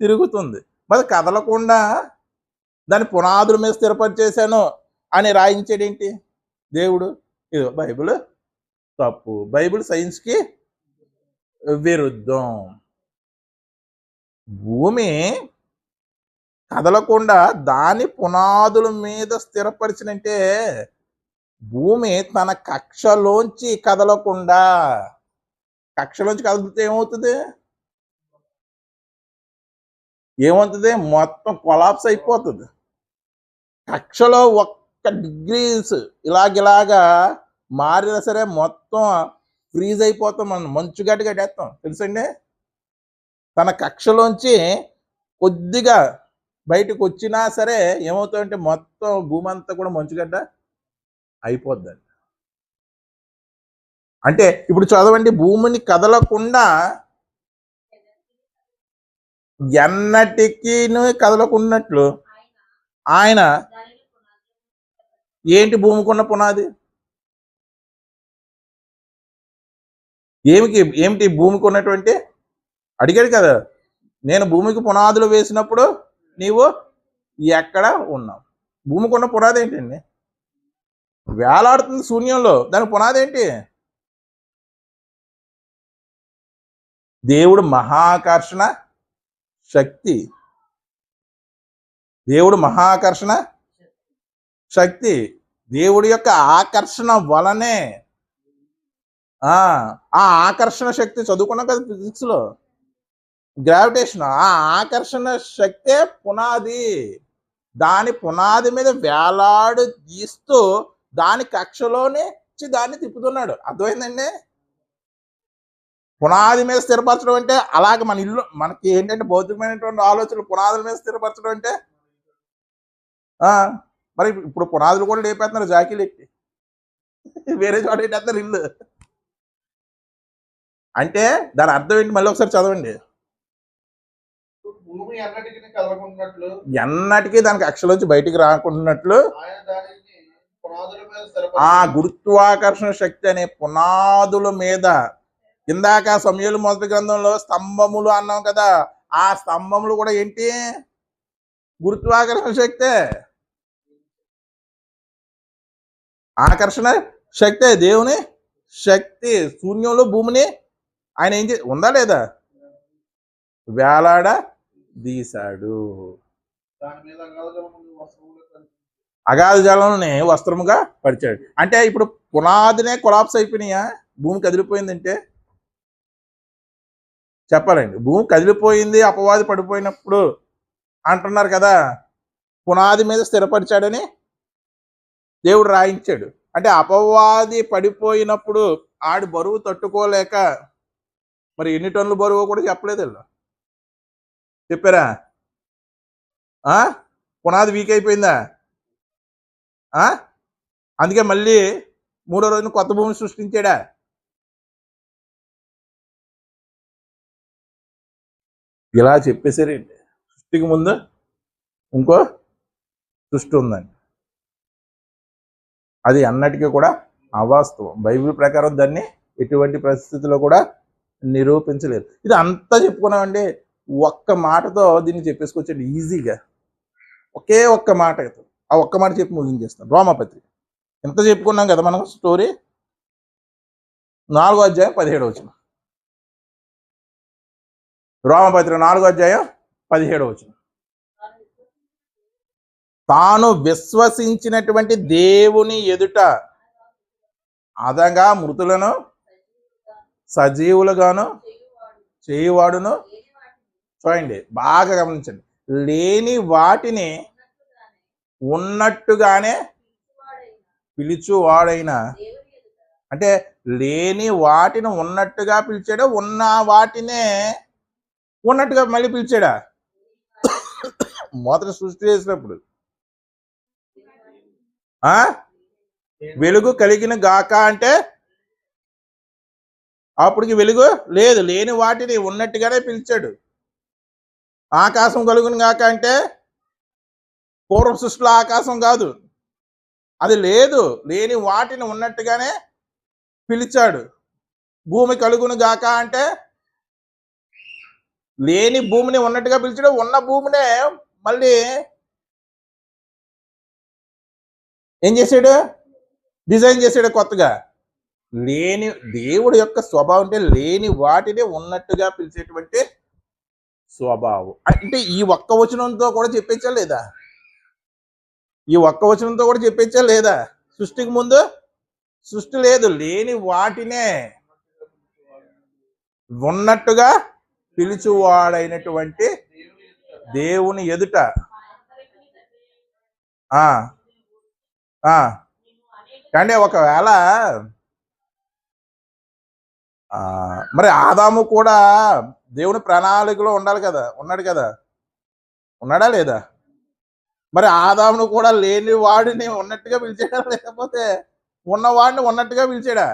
తిరుగుతుంది. మరి కదలకుండా దాన్ని పునాదుల మీద స్థిరపరిచేశాను అని రాయించాడేంటి దేవుడు? ఇదో బైబిల్ తప్పు. బైబిల్ సైన్స్కి విరుద్ధం. భూమి కదలకుండా దాని పునాదుల మీద స్థిరపరిచినంటే, భూమి తన కక్షలోంచి కదలకుండా, కక్షలోంచి కదిలితే ఏమవుతుంది? మొత్తం కొలాప్స్ అయిపోతుంది. కక్షలో 1 డిగ్రీస్ ఇలాగిలాగా మారినా సరే మొత్తం ఫ్రీజ్ అయిపోతాం. మనం మంచు గడ్డ కట్టేస్తాం, తెలుసండి. తన కక్షలోంచి కొద్దిగా బయటకు వచ్చినా సరే ఏమవుతుందంటే మొత్తం భూమి అంతా కూడా మంచుగడ్డ అయిపోద్దండి. అంటే ఇప్పుడు చదవండి, భూమిని కదలకుండా, ఎన్నటికీ కదలకున్నట్లు ఆయన, ఏంటి భూమికున్న పునాది? ఏమిటి భూమికి ఉన్నటువంటి? అడిగాడు కదా, నేను భూమికి పునాదులు వేసినప్పుడు నీవు ఎక్కడ ఉన్నావు? భూమికి ఉన్న పునాది ఏంటండి? వేలాడుతుంది శూన్యంలో, దానికి పునాది ఏంటి? దేవుడు మహాకర్షణ శక్తి. దేవుడు మహాకర్షణ శక్తి. దేవుడి యొక్క ఆకర్షణ వలనే, ఆ ఆకర్షణ శక్తి చదువుకున్నాం కదా ఫిజిక్స్ లో, గ్రావిటేషన్. ఆ ఆకర్షణ శక్తే పునాది. దాని పునాది మీద వేలాడు తీస్తూ దాని కక్షలోనే దాన్ని తిప్పుతున్నాడు. అర్థమైందండి? పునాది మీద స్థిరపరచడం అంటే అలాగే మన ఇల్లు, మనకి ఏంటంటే భౌతికమైనటువంటి ఆలోచనలు పునాదుల మీద స్థిరపరచడం అంటే, మరి ఇప్పుడు పునాదులు కూడా లేపేస్తున్నారు జాకీలు ఎక్కి, వేరే చోట పెట్టేస్తున్నారు ఇల్లు. అంటే దాని అర్థం ఏంటి? మళ్ళీ ఒకసారి చదవండి. భూమి ఎన్నటికీ కదలకున్నట్లు, ఎన్నటికీ దానికి కక్షలోంచి బయటికి రాకున్నట్లు ఆ గురుత్వాకర్షణ శక్తి అనే పునాదుల మీద, ఇందాక సమూయేలు మొదటి గ్రంథంలో స్తంభములు అన్నాం కదా, ఆ స్తంభములు కూడా ఏంటి? గురుత్వాకర్షణ శక్తే, ఆకర్షణ శక్తే, దేవుని శక్తి. శూన్యంలో భూమిని ఆయన ఏం ఉందా లేదా? వేలాడ తీశాడు. అగాధ జలంని వస్త్రముగా పరిచాడు. అంటే ఇప్పుడు పునాదినే కొలాప్స్ అయిపోయినాయా? భూమి కదిలిపోయిందంటే చెప్పాలండి. భూమి కదిలిపోయింది అపవాది పడిపోయినప్పుడు అంటున్నారు కదా, పునాది మీద స్థిరపరిచాడని దేవుడు రాయించాడు. అంటే అపవాది పడిపోయినప్పుడు ఆడి బరువు తట్టుకోలేక మరి ఎన్ని టన్నుల బరువు కూడా చెప్పలేదు వీళ్ళు. చెప్పారా? పునాది వీక్ అయిపోయిందా? అందుకే మళ్ళీ 3వ రోజున కొత్త భూమిని సృష్టించాడా? ఇలా చెప్పేశారండి. సృష్టికి ముందు ఇంకో సృష్టి ఉందండి. అది అన్నటికీ కూడా అవాస్తవం. బైబిల్ ప్రకారం దాన్ని ఎటువంటి పరిస్థితుల్లో కూడా నిరూపించలేదు. ఇది అంతా చెప్పుకున్నామండి. ఒక్క మాటతో దీన్ని చెప్పేసుకొచ్చండి ఈజీగా. ఒకే ఒక్క మాట. ఆ ఒక్క మాట చెప్పి ముగించేస్తాను. రోమాపత్రిక ఎంత చెప్పుకున్నాం కదా మనం స్టోరీ. 4వ అధ్యాయం 17వ వచనం. రోమాపత్రిక 4వ అధ్యాయం 17వ వచనం. తాను విశ్వసించినటువంటి దేవుని ఎదుట అదగా మృతులను సజీవులుగాను చేయువాడును. చూడండి, బాగా గమనించండి. లేని వాటిని ఉన్నట్టుగానే పిలుచువాడైనా, అంటే లేని వాటిని ఉన్నట్టుగా పిలిచాడు, ఉన్న వాటినే ఉన్నట్టుగా మళ్ళీ పిలిచాడా? మొదట సృష్టి చేసినప్పుడు వెలుగు కలిగిన గాక అంటే అప్పటికి వెలుగు లేదు, లేని వాటిని ఉన్నట్టుగానే పిలిచాడు. ఆకాశం కలుగును గాక అంటే పూర్వ సృష్టిలో ఆకాశం కాదు, అది లేదు, లేని వాటిని ఉన్నట్టుగానే పిలిచాడు. భూమి కలుగును గాక అంటే లేని భూమిని ఉన్నట్టుగా పిలిచాడు, ఉన్న భూమినే మళ్ళీ ఏం చేశాడు? డిజైన్ చేశాడు కొత్తగా. లేని దేవుడి యొక్క స్వభావం అంటే లేని వాటిని ఉన్నట్టుగా పిలిచేటువంటి స్వభావం. అంటే ఈ ఒక్క వచనంతో కూడా చెప్పేచ్చా లేదా? ఈ ఒక్క వచనంతో కూడా చెప్పేచ్చా లేదా? సృష్టికి ముందు సృష్టి లేదు, లేని వాటినే ఉన్నట్టుగా పిలుచువాడైనటువంటి దేవుని ఎదుట కానీ ఒకవేళ మరి ఆదాము కూడా దేవుని ప్రణాళికలో ఉండాలి కదా, ఉన్నాడు కదా, ఉన్నాడా లేదా? మరి ఆదామును కూడా లేని వాడిని ఉన్నట్టుగా పిలిచాడా, లేకపోతే ఉన్నవాడిని ఉన్నట్టుగా పిలిచాడా?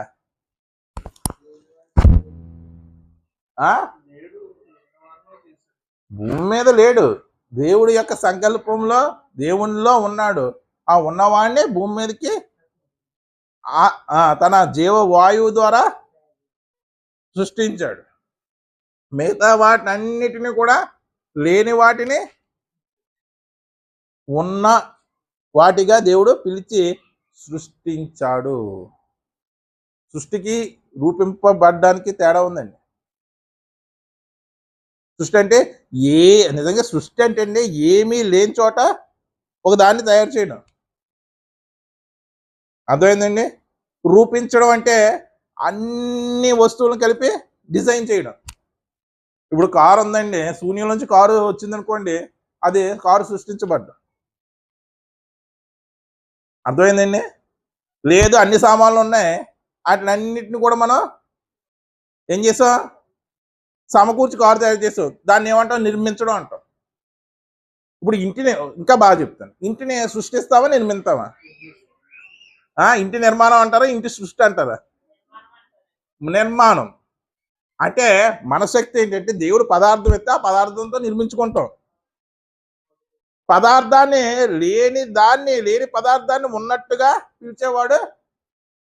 భూమి మీద లేడు, దేవుడి యొక్క సంకల్పంలో దేవునిలో ఉన్నాడు. ఆ ఉన్నవాడిని భూమి మీదకి తన జీవ వాయువు ద్వారా సృష్టించాడు. మిగతా వాటిని అన్నిటినీ కూడా లేని వాటిని ఉన్న వాటిగా దేవుడు పిలిచి సృష్టించాడు. సృష్టికి రూపింపబడ్డానికి తేడా ఉందండి. సృష్టి అంటే నిజంగా సృష్టి అంటే అండి ఏమీ లేని చోట ఒక దాన్ని తయారు చేయడం. అర్థమైందండి? రూపించడం అంటే అన్ని వస్తువులను కలిపి డిజైన్ చేయడం. ఇప్పుడు కారు ఉందండి, శూన్యం నుంచి కారు వచ్చిందనుకోండి, అది కారు సృష్టించబడ్డం. అర్థమైందండి? లేదు, అన్ని సామాన్లు ఉన్నాయి, వాటినన్నిటిని కూడా మనం ఏం చేసాం? సమకూర్చి కారు తయారు చేసాం. దాన్ని ఏమంటాం? నిర్మించడం అంటాం. ఇప్పుడు ఇంటిని ఇంకా బాగా చెప్తాను. ఇంటిని సృష్టిస్తావా నిర్మిస్తావా? ఇంటి నిర్మాణం అంటారా, ఇంటి సృష్టి అంటారా? నిర్మాణం అంటే మన శక్తి ఏంటంటే దేవుడు పదార్థం ఎత్తే ఆ పదార్థంతో నిర్మించుకుంటాం. పదార్థాన్ని లేని పదార్థాన్ని ఉన్నట్టుగా పిలిచేవాడు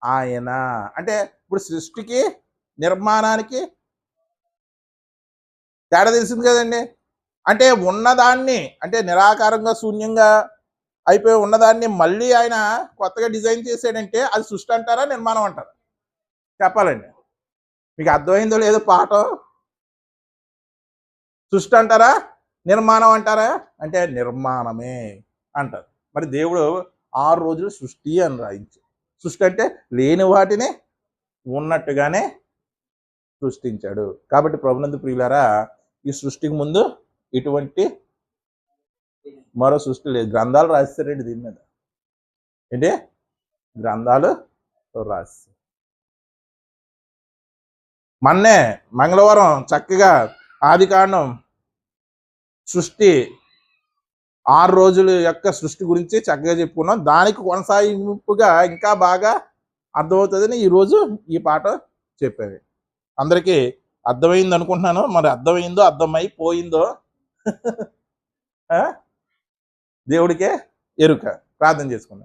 ఆయన. అంటే ఇప్పుడు సృష్టికి నిర్మాణానికి తేడా తెలిసింది కదండి. అంటే ఉన్నదాన్ని, అంటే నిరాకారంగా శూన్యంగా అయిపోయి ఉన్నదాన్ని మళ్ళీ ఆయన కొత్తగా డిజైన్ చేసాడంటే అది సృష్టి అంటారా, నిర్మాణం అంటారా? చెప్పాలండి. మీకు అర్థమైందో లేదో పాఠం. సృష్టి అంటారా, నిర్మాణం అంటారా? అంటే నిర్మాణమే అంటారు. మరి దేవుడు 6 రోజులు సృష్టి అని రాయించాడు. సృష్టి అంటే లేని వాటిని ఉన్నట్టుగానే సృష్టించాడు. కాబట్టి ప్రభునందు ప్రియులారా, ఈ సృష్టికి ముందు ఇటువంటి మరో సృష్టి లేదు. గ్రంథాలు రాస్తారండి దీని మీద. ఏంటి? గ్రంథాలు రాసి మొన్నే మంగళవారం చక్కగా ఆదికాండం సృష్టి 6 రోజుల యొక్క సృష్టి గురించి చక్కగా చెప్పుకున్నాం. దానికి కొనసాగింపుగా ఇంకా బాగా అర్థమవుతుందని ఈరోజు ఈ పాట చెప్పాను. అందరికీ అర్థమైంది అనుకుంటున్నాను. మరి అర్థమైందో అర్థమైపోయిందో దేవుడికే ఎరుక. ప్రార్థన చేసుకున్నాను.